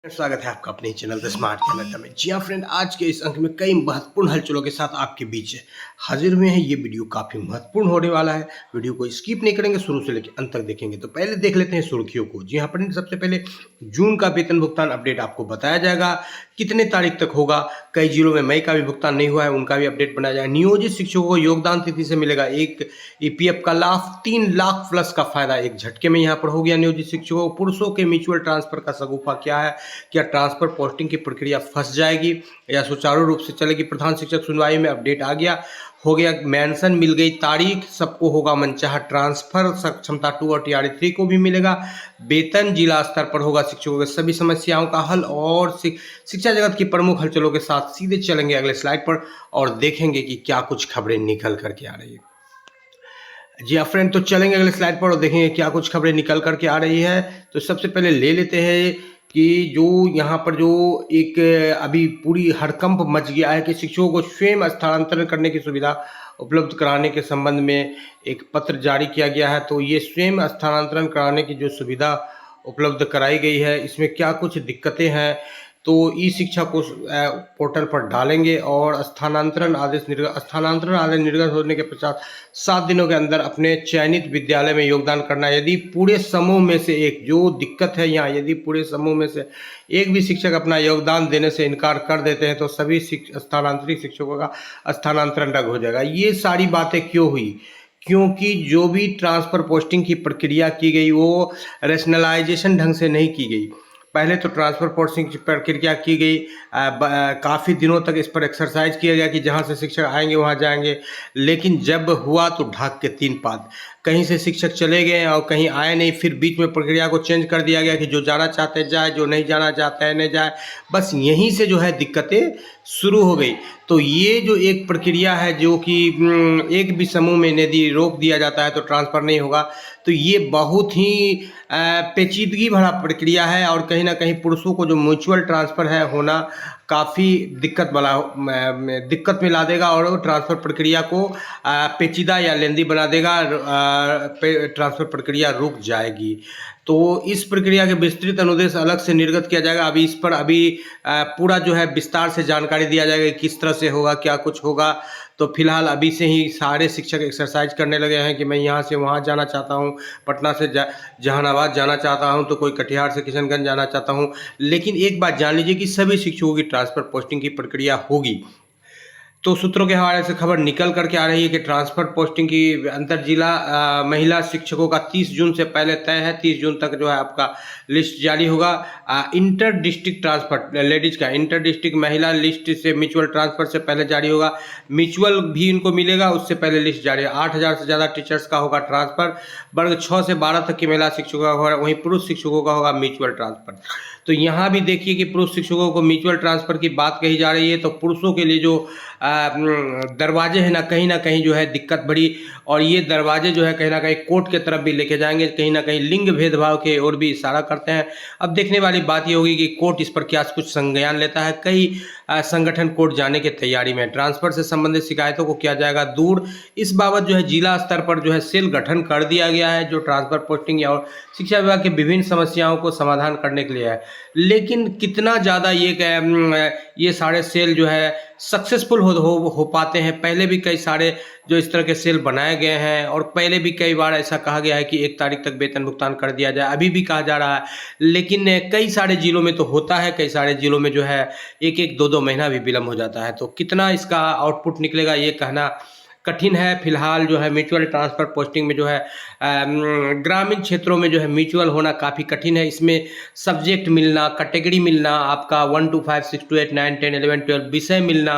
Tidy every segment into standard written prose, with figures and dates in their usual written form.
स्वागत है आपका अपने चैनल द स्मार्ट कनाडा में। जी हाँ फ्रेंड, आज के इस अंक में कई महत्वपूर्ण हलचलों के साथ आपके बीच हाजिर हुए हैं। ये वीडियो काफ़ी महत्वपूर्ण होने वाला है। वीडियो को स्किप नहीं करेंगे, शुरू से लेकर अंत तक देखेंगे। तो पहले देख लेते हैं सुर्खियों को। जी हाँ फ्रेंड, सबसे पहले जून का वेतन भुगतान अपडेट आपको बताया जाएगा, कितने तारीख तक होगा। कई जिलों में मई का भी भुगतान नहीं हुआ है, उनका भी अपडेट बनाया जाएगा। नियोजित शिक्षकों को योगदान तिथि से मिलेगा एक ईपीएफ का लाभ, 3 लाख प्लस का फायदा एक झटके में यहाँ पर हो गया नियोजित शिक्षकों को। पुरुषों के म्यूचुअल ट्रांसफर का सगुफा क्या है, क्या ट्रांसफर पोस्टिंग की प्रक्रिया फंस जाएगी या सुचारू रूप से चलेगी। प्रधान शिक्षक सुनवाई में अपडेट आ गया, हो गया मेंशन, मिल गई तारीख, सबको होगा मनचाहा ट्रांसफर। क्षमता 2 और टीआरई 3 को भी मिलेगा। वेतन जिला स्तर पर होगा। शिक्षकों के सभी समस्याओं का हल और शिक्षा जगत की प्रमुख हलचलों के साथ सीधे चलेंगे अगले स्लाइड पर और देखेंगे कि क्या कुछ खबरें निकल करके आ रही है। जी हाँ फ्रेंड, तो चलेंगे अगले स्लाइड पर और देखेंगे क्या कुछ खबरें निकल करके आ रही है। तो सबसे पहले ले लेते हैं कि जो यहाँ पर जो एक अभी पूरी हड़कंप मच गया है कि शिक्षकों को स्वयं स्थानांतरण करने की सुविधा उपलब्ध कराने के संबंध में एक पत्र जारी किया गया है। तो ये स्वयं स्थानांतरण कराने की जो सुविधा उपलब्ध कराई गई है, इसमें क्या कुछ दिक्कतें हैं तो ई शिक्षा को पोर्टल पर डालेंगे और स्थानांतरण आदेश निर्गत होने के पश्चात 7 दिनों के अंदर अपने चयनित विद्यालय में योगदान करना। यदि पूरे समूह में से एक, जो दिक्कत है यहाँ, यदि पूरे समूह में से एक भी शिक्षक अपना योगदान देने से इनकार कर देते हैं तो सभी स्थानांतरित शिक्षकों का स्थानांतरण रद्द हो जाएगा। ये सारी बातें क्यों हुई? क्योंकि जो भी ट्रांसफर पोस्टिंग की प्रक्रिया की गई वो रैशनलाइजेशन ढंग से नहीं की गई। पहले तो ट्रांसफर पोस्टिंग की प्रक्रिया की गई, काफ़ी दिनों तक इस पर एक्सरसाइज किया गया कि जहाँ से शिक्षक आएंगे वहाँ जाएंगे, लेकिन जब हुआ तो ढाक के 3 पात। कहीं से शिक्षक चले गए और कहीं आए नहीं, फिर बीच में प्रक्रिया को चेंज कर दिया गया कि जो जाना चाहते जाए, जो नहीं जाना चाहते हैं नहीं जाए। बस यहीं से जो है दिक्कतें शुरू हो गई। तो ये जो एक प्रक्रिया है जो कि एक भी समूह में यदि रोक दिया जाता है तो ट्रांसफ़र नहीं होगा, तो ये बहुत ही पेचीदगी भरा प्रक्रिया है और कहीं ना कहीं पुरुषों को जो म्यूचुअल ट्रांसफ़र है होना काफ़ी दिक्कत में ला देगा और ट्रांसफ़र प्रक्रिया को पेचीदा या लेंदी बना देगा। ट्रांसफ़र प्रक्रिया रुक जाएगी। तो इस प्रक्रिया के विस्तृत अनुदेश अलग से निर्गत किया जाएगा। अभी इस पर पूरा जो है विस्तार से जानकारी दिया जाएगा किस तरह से होगा, क्या कुछ होगा। तो फिलहाल अभी से ही सारे शिक्षक एक्सरसाइज करने लगे हैं कि मैं यहाँ से वहाँ जाना चाहता हूँ, पटना से जहानाबाद जाना चाहता हूँ, तो कोई कटिहार से किशनगंज जाना चाहता हूँ। लेकिन एक बात जान लीजिए कि सभी शिक्षकों की ट्रांसफ़र पोस्टिंग की प्रक्रिया होगी। तो सूत्रों के हवाले से खबर निकल करके आ रही है कि ट्रांसफर पोस्टिंग की अंतर जिला महिला शिक्षकों का 30 जून से पहले तय है। 30 जून तक जो है आपका लिस्ट जारी होगा। इंटर डिस्ट्रिक्ट ट्रांसफर लेडीज का, इंटर डिस्ट्रिक्ट महिला लिस्ट से म्यूचुअल ट्रांसफर से पहले जारी होगा। म्यूचुअल भी इनको मिलेगा, उससे पहले लिस्ट जारी है। 8000 से ज़्यादा टीचर्स का होगा ट्रांसफर। वर्ग 6 से 12 तक की महिला शिक्षकों का होगा, वहीं पुरुष शिक्षकों का होगा म्यूचुअल ट्रांसफर। तो यहाँ भी देखिए कि पुरुष शिक्षकों को म्यूचुअल ट्रांसफ़र की बात कही जा रही है। तो पुरुषों के लिए जो दरवाजे हैं ना कहीं जो है दिक्कत बड़ी, और ये दरवाजे जो है कहीं ना कहीं कोर्ट के तरफ भी लेके जाएंगे, कहीं ना कहीं लिंग भेदभाव के ओर भी इशारा करते हैं। अब देखने वाली बात ये होगी कि कोर्ट इस पर क्या कुछ संज्ञान लेता है। कई संगठन कोर्ट जाने की तैयारी में। ट्रांसफ़र से संबंधित शिकायतों को किया जाएगा दूर। इस बाबत जो है जिला स्तर पर जो है सेल गठन कर दिया गया है जो ट्रांसफ़र पोस्टिंग और शिक्षा विभाग की विभिन्न समस्याओं को समाधान करने के लिए है। लेकिन कितना ज़्यादा ये सारे सेल जो है सक्सेसफुल हो पाते हैं। पहले भी कई सारे जो इस तरह के सेल बनाए गए हैं और पहले भी कई बार ऐसा कहा गया है कि 1 तारीख तक वेतन भुगतान कर दिया जाए, अभी भी कहा जा रहा है। लेकिन कई सारे जिलों में तो होता है, कई सारे जिलों में जो है 1-1, 2-2 महीना भी विलम्ब हो जाता है। तो कितना इसका आउटपुट निकलेगा ये कहना कठिन है। फिलहाल जो है म्यूचुअल ट्रांसफ़र पोस्टिंग में जो है ग्रामीण क्षेत्रों में जो है म्यूचुअल होना काफ़ी कठिन है। इसमें सब्जेक्ट मिलना, कैटेगरी मिलना, आपका 1 to 5, 6 to 8, 9, 10, 11, 12 विषय मिलना,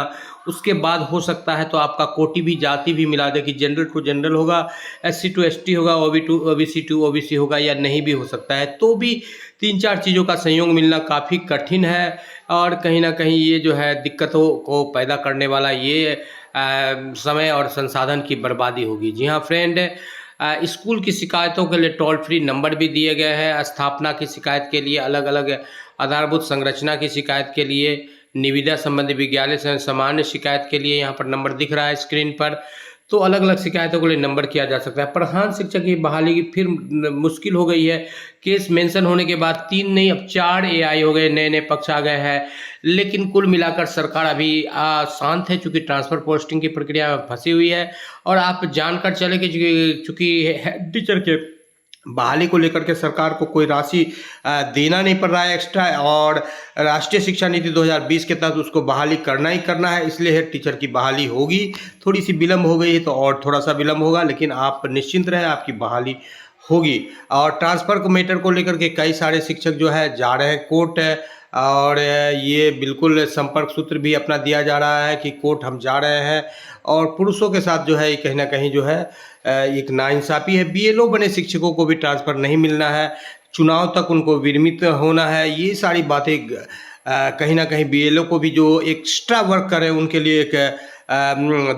उसके बाद हो सकता है तो आपका कोटि भी, जाति भी मिला दे कि जनरल टू जनरल होगा, SC to ST होगा, OBC to OBC होगा या नहीं भी हो सकता है। तो भी 3-4 चीज़ों का संयोग मिलना काफ़ी कठिन है और कहीं ना कहीं ये जो है दिक्कतों को पैदा करने वाला ये समय और संसाधन की बर्बादी होगी। जी हाँ फ्रेंड, स्कूल की शिकायतों के लिए टोल फ्री नंबर भी दिए गए हैं। स्थापना की शिकायत के लिए अलग अलग, आधारभूत संरचना की शिकायत के लिए, निविदा संबंधी विद्यालय से सामान्य शिकायत के लिए यहाँ पर नंबर दिख रहा है स्क्रीन पर। तो अलग अलग शिकायतों के लिए नंबर किया जा सकता है। प्रधान शिक्षक की बहाली की फिर मुश्किल हो गई है। केस मेंशन होने के बाद 3 नहीं अब 4 एआई हो गए, नए नए पक्ष आ गए हैं। लेकिन कुल मिलाकर सरकार अभी शांत है, चूंकि ट्रांसफर पोस्टिंग की प्रक्रिया में फंसी हुई है। और आप जानकर चले कि चूंकि हेड टीचर के बहाली को लेकर के सरकार को कोई राशि देना नहीं पड़ रहा है एक्स्ट्रा, और राष्ट्रीय शिक्षा नीति 2020 के तहत उसको बहाली करना ही करना है, इसलिए हेड टीचर की बहाली होगी। थोड़ी सी विलम्ब हो गई है तो और थोड़ा सा विलम्ब होगा, लेकिन आप निश्चिंत रहें, आपकी बहाली होगी। और ट्रांसफर को मैटर को लेकर के कई सारे शिक्षक जो है जा रहे हैं कोर्ट, और ये बिल्कुल संपर्क सूत्र भी अपना दिया जा रहा है कि कोर्ट हम जा रहे हैं। और पुरुषों के साथ जो है ये कहीं ना कहीं जो है एक नाइंसाफ़ी है। बीएलओ बने शिक्षकों को भी ट्रांसफ़र नहीं मिलना है, चुनाव तक उनको विरमित होना है। ये सारी बातें कहीं ना कहीं बीएलओ को भी जो एक्स्ट्रा वर्क करे उनके लिए एक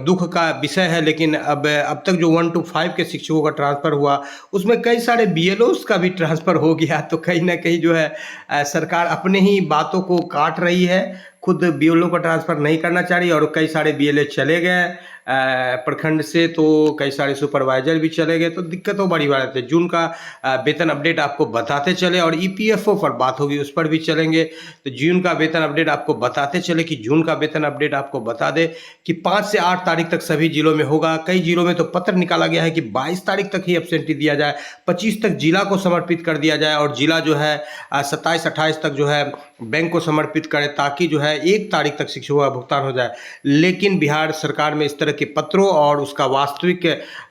दुख का विषय है। लेकिन अब तक जो 1 to 5 के शिक्षकों का ट्रांसफ़र हुआ उसमें कई सारे बीएलओस का भी ट्रांसफ़र हो गया, तो कहीं ना कहीं जो है सरकार अपने ही बातों को काट रही है। खुद बीएलओ का ट्रांसफ़र नहीं करना चाह रही, और कई सारे बीएलए चले गए प्रखंड से, तो कई सारे सुपरवाइजर भी चले गए, तो दिक्कतों बड़ी बात है। जून का वेतन अपडेट आपको बताते चले, और ईपीएफओ पर बात होगी उस पर भी चलेंगे। तो जून का वेतन अपडेट आपको बताते चले कि जून का वेतन अपडेट आपको बता दे कि 5 से 8 तारीख तक सभी जिलों में होगा। कई जिलों में तो पत्र निकाला गया है कि 22 तारीख तक ही एब्सेंटी दिया जाए, 25 तक जिला को समर्पित कर दिया जाए, और जिला जो है 27-28 तक जो है बैंक को समर्पित करे, ताकि जो है 1 तारीख तक शिक्षकों का भुगतान हो जाए। लेकिन बिहार सरकार में इस तरह के पत्रों और उसका वास्तविक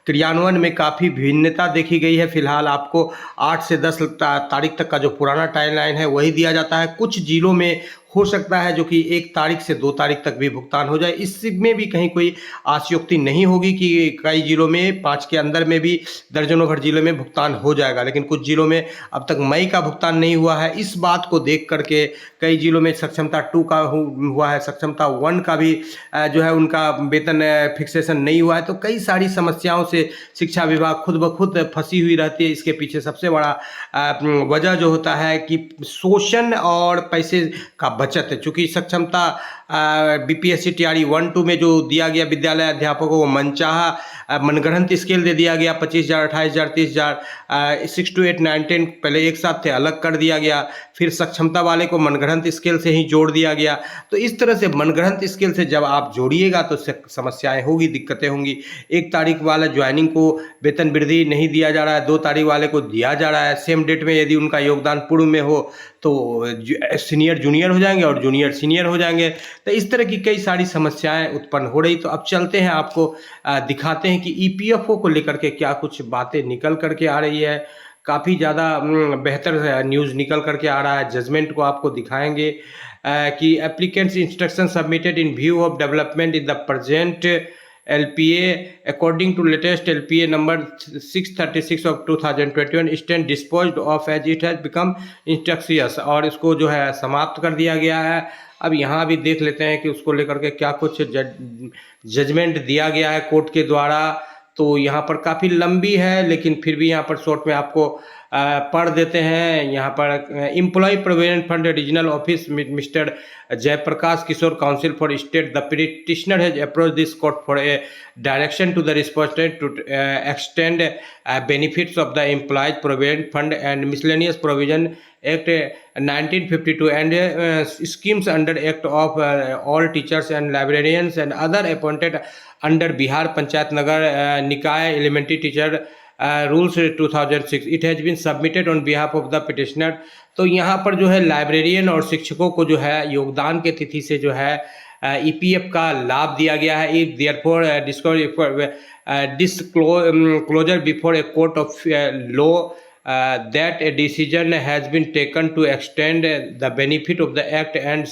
क्रियान्वयन में काफ़ी भिन्नता देखी गई है। फिलहाल आपको 8 से 10 तारीख तक का जो पुराना टाइमलाइन है वही दिया जाता है। कुछ जिलों में हो सकता है जो कि 1 तारीख से 2 तारीख तक भी भुगतान हो जाए। इसमें भी कहीं कोई आशयोक्ति नहीं होगी कि कई जिलों में 5 के अंदर में भी दर्जनों भर जिलों में भुगतान हो जाएगा, लेकिन कुछ जिलों में अब तक मई का भुगतान नहीं हुआ है। इस बात को देख करके कई जिलों में सक्षमता 2 का हुआ है, सक्षमता 1 का भी जो है उनका वेतन फिक्सेशन नहीं हुआ है। तो कई सारी समस्याओं से शिक्षा विभाग खुद ब खुद फंसी हुई रहती है। इसके पीछे सबसे बड़ा वजह जो होता है कि शोषण और पैसे का बचत है। चूँकि सक्षमता बीपीएससी टीआरई 1-2 में जो दिया गया विद्यालय अध्यापकों को मनचाहा मनगढ़ंत स्केल दे दिया गया, 25,000, 28,000, 30,000, 6 to 8, 9, 10 पहले एक साथ थे, अलग कर दिया गया। फिर सक्षमता वाले को मनगढ़ंत स्केल से ही जोड़ दिया गया। तो इस तरह से मनगढ़ंत स्केल से जब आप जोड़िएगा तो समस्याएं होगी, दिक्कतें होंगी। 1 तारीख वाला ज्वाइनिंग को वेतन वृद्धि नहीं दिया जा रहा है, 2 तारीख वाले को दिया जा रहा है। सेम डेट में यदि उनका योगदान पूर्व में हो तो सीनियर जूनियर हो जाएंगे और जूनियर सीनियर हो जाएंगे। तो इस तरह की कई सारी समस्याएं उत्पन्न हो रही। तो अब चलते हैं, आपको दिखाते हैं कि ईपीएफओ को लेकर के क्या कुछ बातें निकल करके आ रही है। काफ़ी ज़्यादा बेहतर न्यूज़ निकल करके आ रहा है। जजमेंट को आपको दिखाएंगे कि applicants instruction submitted in view of development in the present LPA according to latest LPA number 636 of 2021 stand disposed of as it has become instructious, और इसको जो है समाप्त कर दिया गया है। अब यहाँ भी देख लेते हैं कि उसको लेकर के क्या कुछ जजमेंट दिया गया है कोर्ट के द्वारा। तो यहाँ पर काफ़ी लंबी है, लेकिन फिर भी यहाँ पर शॉर्ट में आपको पढ़ देते हैं। यहाँ पर employ provident fund regional office mister Jayaprakash Kishore council for state the petitioner has approach this court for a direction to the respondent to extend benefits of the employees provident fund and miscellaneous provision act 1952 and schemes under act of all teachers and librarians and other appointed under Bihar Panchayat Nagar Nikaya elementary teacher rules 2006. It has been submitted on behalf of the petitioner. तो यहाँ पर जो है librarian और शिक्षकों को जो है योगदान के तिथि से जो है ईपीएफ का लाभ दिया गया है। If therefore disclosure before a court of law that a decision has been taken to extend the benefit of the act and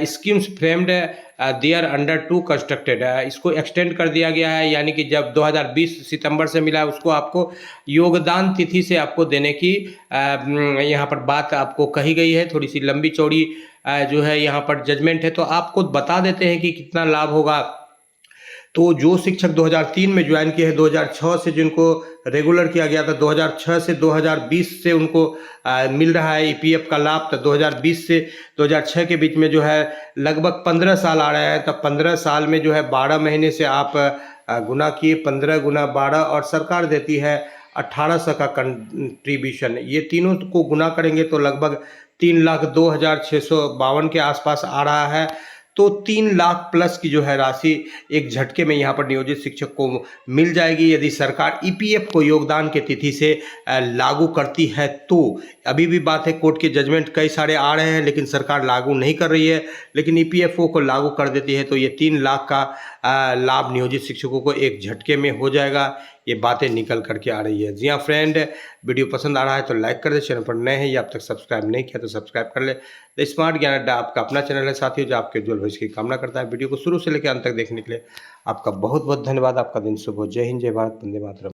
schemes framed there under to constructed, इसको एक्सटेंड कर दिया गया है। यानी कि जब 2020 सितंबर से मिला है उसको आपको योगदान तिथि से आपको देने की यहाँ पर बात आपको कही गई है। थोड़ी सी लंबी चौड़ी जो है यहाँ पर जजमेंट है, तो आपको बता देते हैं कि कितना लाभ होगा। तो जो शिक्षक 2003 में ज्वाइन किए हैं, 2006 से जिनको रेगुलर किया गया था, 2006 से 2020 से उनको मिल रहा है ईपीएफ का लाभ। तो 2020 से 2006 के बीच में जो है लगभग 15 साल आ रहे हैं। तो 15 साल में जो है 12 महीने से आप गुना किए 15 गुना 12 और सरकार देती है 1800 का कंट्रीब्यूशन। ये तीनों को गुना करेंगे तो लगभग 3,02,652 के आसपास आ रहा है। तो 3 लाख प्लस की जो है राशि एक झटके में यहाँ पर नियोजित शिक्षक को मिल जाएगी यदि सरकार ईपीएफ को योगदान के तिथि से लागू करती है। तो अभी भी बात है, कोर्ट के जजमेंट कई सारे आ रहे हैं लेकिन सरकार लागू नहीं कर रही है, लेकिन ईपीएफओ को लागू कर देती है तो ये 3 लाख का लाभ नियोजित शिक्षकों को एक झटके में हो जाएगा। ये बातें निकल करके आ रही है। जी हाँ फ्रेंड, वीडियो पसंद आ रहा है तो लाइक कर दे, चैनल पर नए हैं या अब तक सब्सक्राइब नहीं किया तो सब्सक्राइब कर ले। द स्मार्ट ज्ञान अड्डा आपका अपना चैनल है साथियों, जो आपके उज्जवल भविष्य की कामना करता है। वीडियो को शुरू से लेकर अंत तक देखने के लिए आपका बहुत बहुत धन्यवाद। आपका दिन शुभ हो। जय हिंद, जय भारत, वंदे मातरम।